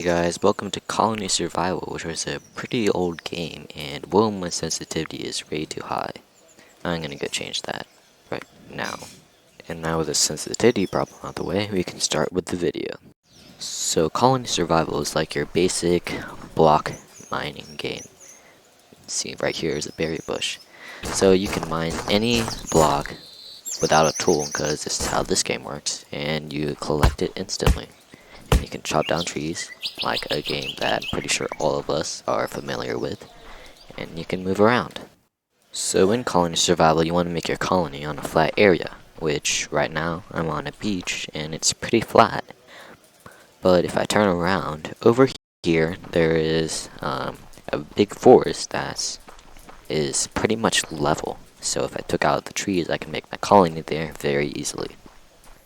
Hey guys, welcome to Colony Survival, which is a pretty old game, and whoa, my sensitivity is way too high. I'm gonna go change that right now. And now with the sensitivity problem out of the way, we can start with the video. So Colony Survival is like your basic block mining game. See, right here is a berry bush. So you can mine any block without a tool, because this is how this game works, and you collect it instantly. And you can chop down trees, like a game that I'm pretty sure all of us are familiar with, and you can move around. So in colony survival, you want to make your colony on a flat area, which right now I'm on a beach and it's pretty flat. But if I turn around, over here there is a big forest that is pretty much level. So if I took out the trees, I can make my colony there very easily.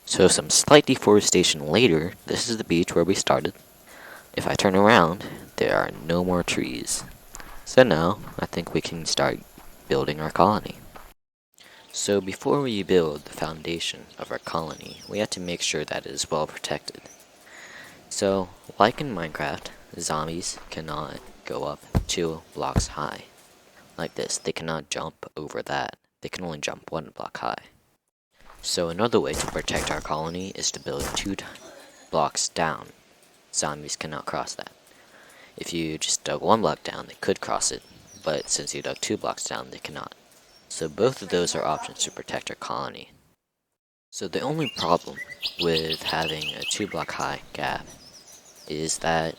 So some slight deforestation later, this is the beach where we started. If I turn around, there are no more trees. So now, I think we can start building our colony. So before we build the foundation of our colony, we have to make sure that it is well protected. So, like in Minecraft, zombies cannot go up 2 blocks high. Like this, they cannot jump over that. They can only jump 1 block high. So another way to protect our colony is to build 2 blocks down. Zombies cannot cross that. If you just dug 1 block down, they could cross it, but since you dug 2 blocks down, they cannot. So both of those are options to protect our colony. So the only problem with having a 2 block high gap is that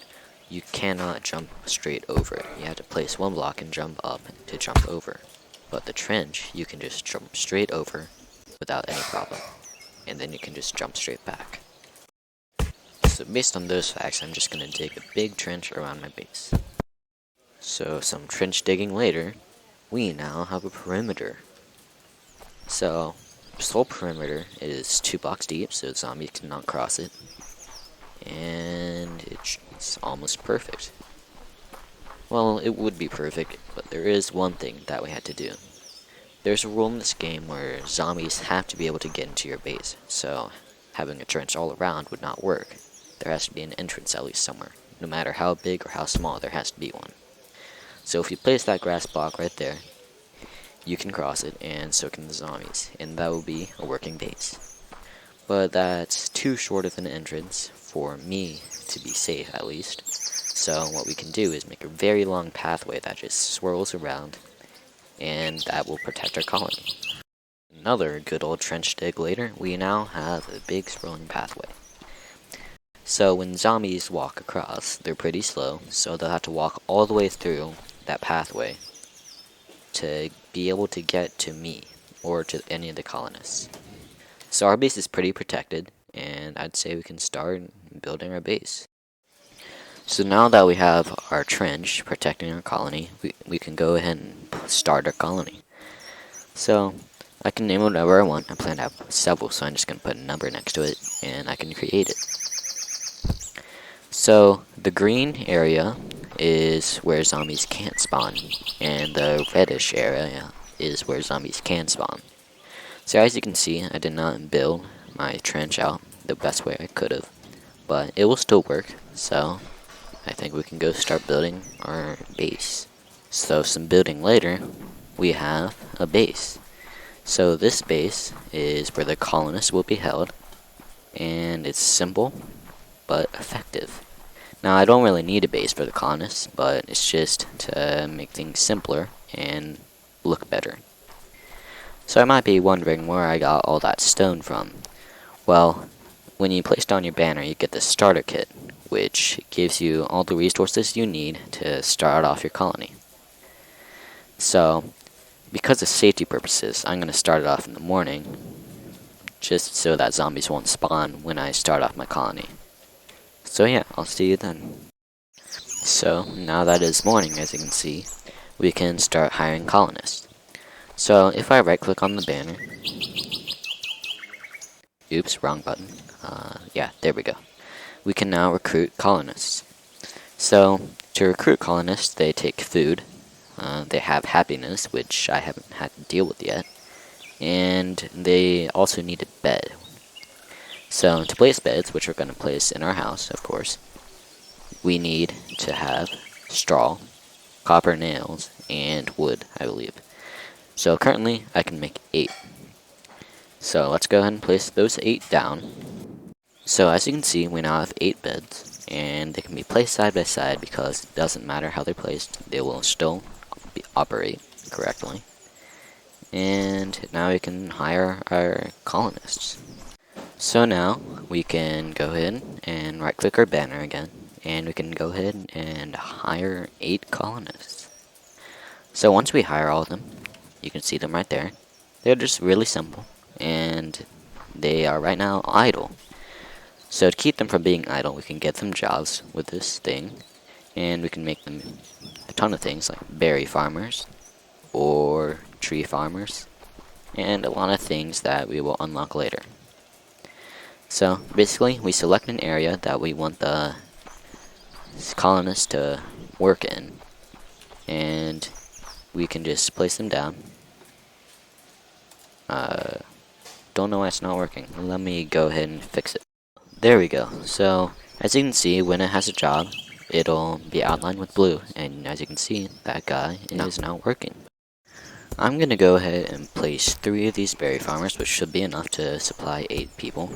you cannot jump straight over it. You have to place 1 block and jump up to jump over. But the trench, you can just jump straight over without any problem, and then you can just jump straight back. So based on those facts, I'm just going to dig a big trench around my base. So some trench digging later, we now have a perimeter. So this whole perimeter is 2 blocks deep, so zombies cannot cross it, and it's almost perfect. Well, it would be perfect, but there is one thing that we had to do. There's a rule in this game where zombies have to be able to get into your base, so having a trench all around would not work. There has to be an entrance at least somewhere. No matter how big or how small, there has to be one. So if you place that grass block right there, you can cross it, and so can the zombies, and that will be a working base. But that's too short of an entrance for me to be safe, at least. So what we can do is make a very long pathway that just swirls around, and that will protect our colony. Another good old trench dig later, we now have a big swirling pathway. So when zombies walk across, they're pretty slow, so they'll have to walk all the way through that pathway to be able to get to me, or to any of the colonists. So our base is pretty protected, and I'd say we can start building our base. So now that we have our trench protecting our colony, we can go ahead and start our colony. So I can name it whatever I want. I plan to have several, so I'm just going to put a number next to it, and I can create it. So the green area is where zombies can't spawn, and the reddish area is where zombies can spawn. So as you can see, I did not build my trench out the best way I could have, but it will still work, so I think we can go start building our base. So some building later, we have a base. So this base is where the colonists will be held, and it's simple but effective. Now I don't really need a base for the colonists, but it's just to make things simpler and look better. So I might be wondering where I got all that stone from. Well, when you place down your banner, you get the starter kit, which gives you all the resources you need to start off your colony. So, because of safety purposes, I'm going to start it off in the morning, just so that zombies won't spawn when I start off my colony. So yeah, I'll see you then. So, now that it's morning, as you can see, we can start hiring colonists. So, if I right click on the banner, oops, wrong button, yeah, there we go. We can now recruit colonists. So, to recruit colonists, they take food, they have happiness, which I haven't had to deal with yet, and they also need a bed. So, to place beds, which we're going to place in our house, of course, we need to have straw, copper nails, and wood, I believe. So currently, I can make 8. So let's go ahead and place those 8 down. So as you can see, we now have 8 beds, and they can be placed side by side because it doesn't matter how they're placed, they will still operate correctly. And now we can hire our colonists. So now we can go ahead and right click our banner again, and we can go ahead and hire 8 colonists. So once we hire all of them, you can see them right there. They're just really simple, and they are right now idle. So to keep them from being idle, we can get them jobs with this thing, and we can make them a ton of things like berry farmers or tree farmers, and a lot of things that we will unlock later. So basically, we select an area that we want the colonists to work in, and we can just place them down. Don't know why it's not working. Let me go ahead and fix it. There we go. So as you can see, when it has a job, it'll be outlined with blue, and as you can see, that guy is not working. I'm gonna go ahead and place 3 of these berry farmers, which should be enough to supply 8 people.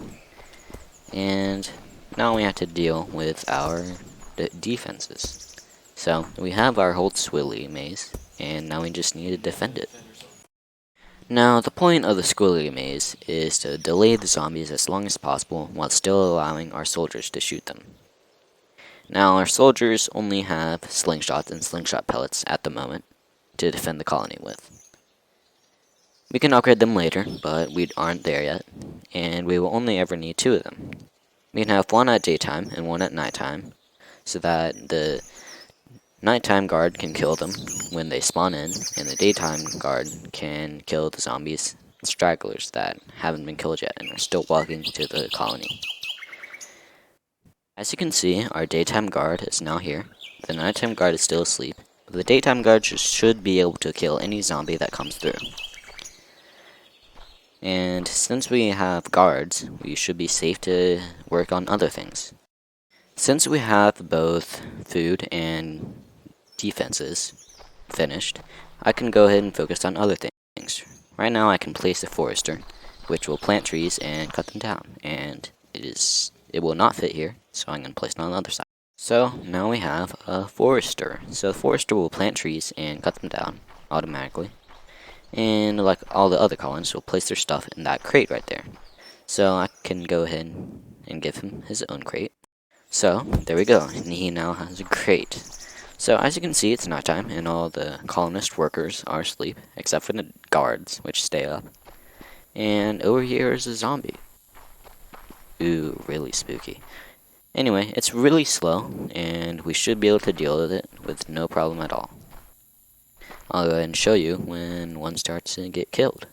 And now we have to deal with our defenses. So we have our whole Swilly maze, and now we just need to defend it. Now the point of the Swilly maze is to delay the zombies as long as possible while still allowing our soldiers to shoot them. Now our soldiers only have slingshots and slingshot pellets at the moment to defend the colony with. We can upgrade them later, but we aren't there yet, and we will only ever need 2 of them. We can have 1 at daytime and 1 at nighttime, so that the nighttime guard can kill them when they spawn in, and the daytime guard can kill the zombies and stragglers that haven't been killed yet and are still walking to the colony. As you can see, our daytime guard is now here. The nighttime guard is still asleep, but the daytime guard should be able to kill any zombie that comes through. And since we have guards, we should be safe to work on other things. Since we have both food and defenses finished, I can go ahead and focus on other things. Right now I can place a forester, which will plant trees and cut them down, and it will not fit here, so I'm going to place it on the other side. So now we have a forester. So the forester will plant trees and cut them down automatically. And like all the other colonists, will place their stuff in that crate right there. So I can go ahead and give him his own crate. So there we go, and he now has a crate. So as you can see, it's nighttime, and all the colonist workers are asleep, except for the guards, which stay up. And over here is a zombie. Ooh, really spooky. Anyway, it's really slow, and we should be able to deal with it with no problem at all. I'll go ahead and show you when one starts to get killed.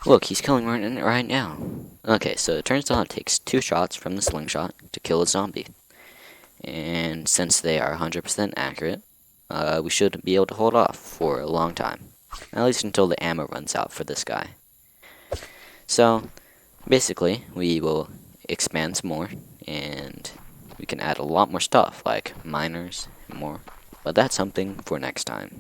Look, he's killing right now. Okay, so it turns out it takes 2 shots from the slingshot to kill a zombie. And since they are 100% accurate, we should be able to hold off for a long time. At least until the ammo runs out for this guy. So, basically, we will expand some more, and we can add a lot more stuff, like miners and more. But that's something for next time.